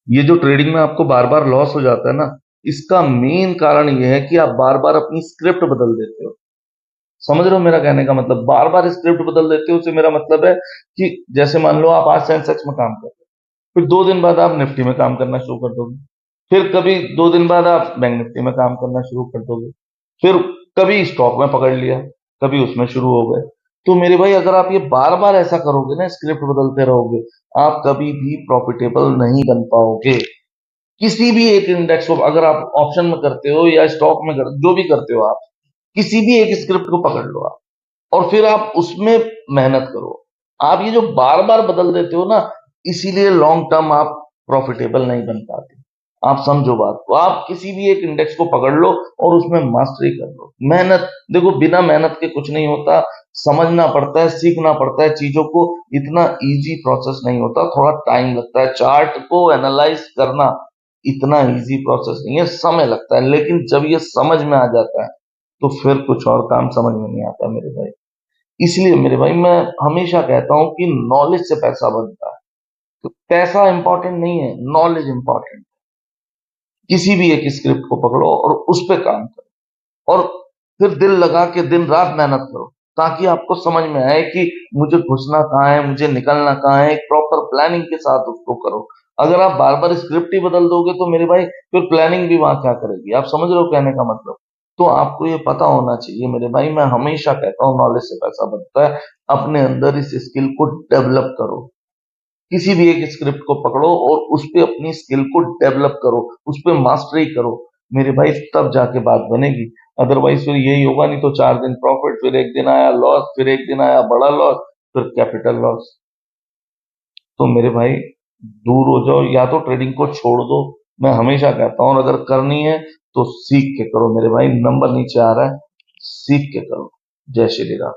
ये जो ट्रेडिंग में आपको बार बार लॉस हो जाता है ना, इसका मेन कारण ये है कि आप बार बार अपनी स्क्रिप्ट बदल देते हो। समझ रहे हो मेरा कहने का मतलब? बार बार स्क्रिप्ट बदल देते हो, उससे मेरा मतलब है कि जैसे मान लो आप आज सेंसेक्स में काम कर रहे हो, फिर 2 दिन बाद आप निफ्टी में काम करना शुरू कर दोगे, फिर कभी 2 दिन बाद आप बैंक निफ्टी में काम करना शुरू कर दोगे, फिर कभी स्टॉक में पकड़ लिया, कभी उसमें शुरू हो गए। तो मेरे भाई अगर आप ये बार बार ऐसा करोगे ना, स्क्रिप्ट बदलते रहोगे, आप कभी भी प्रॉफिटेबल नहीं बन पाओगे। किसी भी एक इंडेक्स को अगर आप ऑप्शन में करते हो या स्टॉक में जो भी करते हो, आप किसी भी एक स्क्रिप्ट को पकड़ लो आप, और फिर आप उसमें मेहनत करो। आप ये जो बार बार बदल देते हो ना, इसीलिए लॉन्ग टर्म आप प्रॉफिटेबल नहीं बन पाते। आप समझो बात को, आप किसी भी एक इंडेक्स को पकड़ लो और उसमें मास्टरी कर लो। मेहनत देखो, बिना मेहनत के कुछ नहीं होता। समझना पड़ता है, सीखना पड़ता है चीजों को। इतना इजी प्रोसेस नहीं होता, थोड़ा टाइम लगता है। चार्ट को एनालाइज करना इतना इजी प्रोसेस नहीं है, समय लगता है। लेकिन जब ये समझ में आ जाता है तो फिर कुछ और काम समझ में नहीं आता मेरे भाई। इसलिए मेरे भाई मैं हमेशा कहता हूं कि नॉलेज से पैसा बनता है। तो पैसा इंपॉर्टेंट नहीं है, नॉलेज इंपॉर्टेंट। किसी भी एक स्क्रिप्ट को पकड़ो और उस पर काम करो, और फिर दिल लगा के दिन रात मेहनत करो, ताकि आपको समझ में आए कि मुझे घुसना कहाँ है, मुझे निकलना कहाँ है। एक प्रॉपर प्लानिंग के साथ उसको करो। अगर आप बार बार स्क्रिप्ट ही बदल दोगे तो मेरे भाई फिर प्लानिंग भी वहां क्या करेगी? आप समझ रहे हो कहने का मतलब? तो आपको ये पता होना चाहिए मेरे भाई, मैं हमेशा कहता हूँ नॉलेज से पैसा बनता है। अपने अंदर इस स्किल को डेवलप करो। किसी भी एक स्क्रिप्ट को पकड़ो और उस पे अपनी स्किल को डेवलप करो, उस पे मास्टरी करो मेरे भाई, तब जाके बात बनेगी। अदरवाइज फिर यही होगा, नहीं तो 4 दिन प्रॉफिट, फिर एक दिन आया लॉस, फिर एक दिन आया बड़ा लॉस, फिर कैपिटल लॉस। तो मेरे भाई दूर हो जाओ, या तो ट्रेडिंग को छोड़ दो। मैं हमेशा कहता हूँ, और अगर करनी है तो सीख के करो मेरे भाई। नंबर नीचे आ रहा है, सीख के करो। जय श्री राम।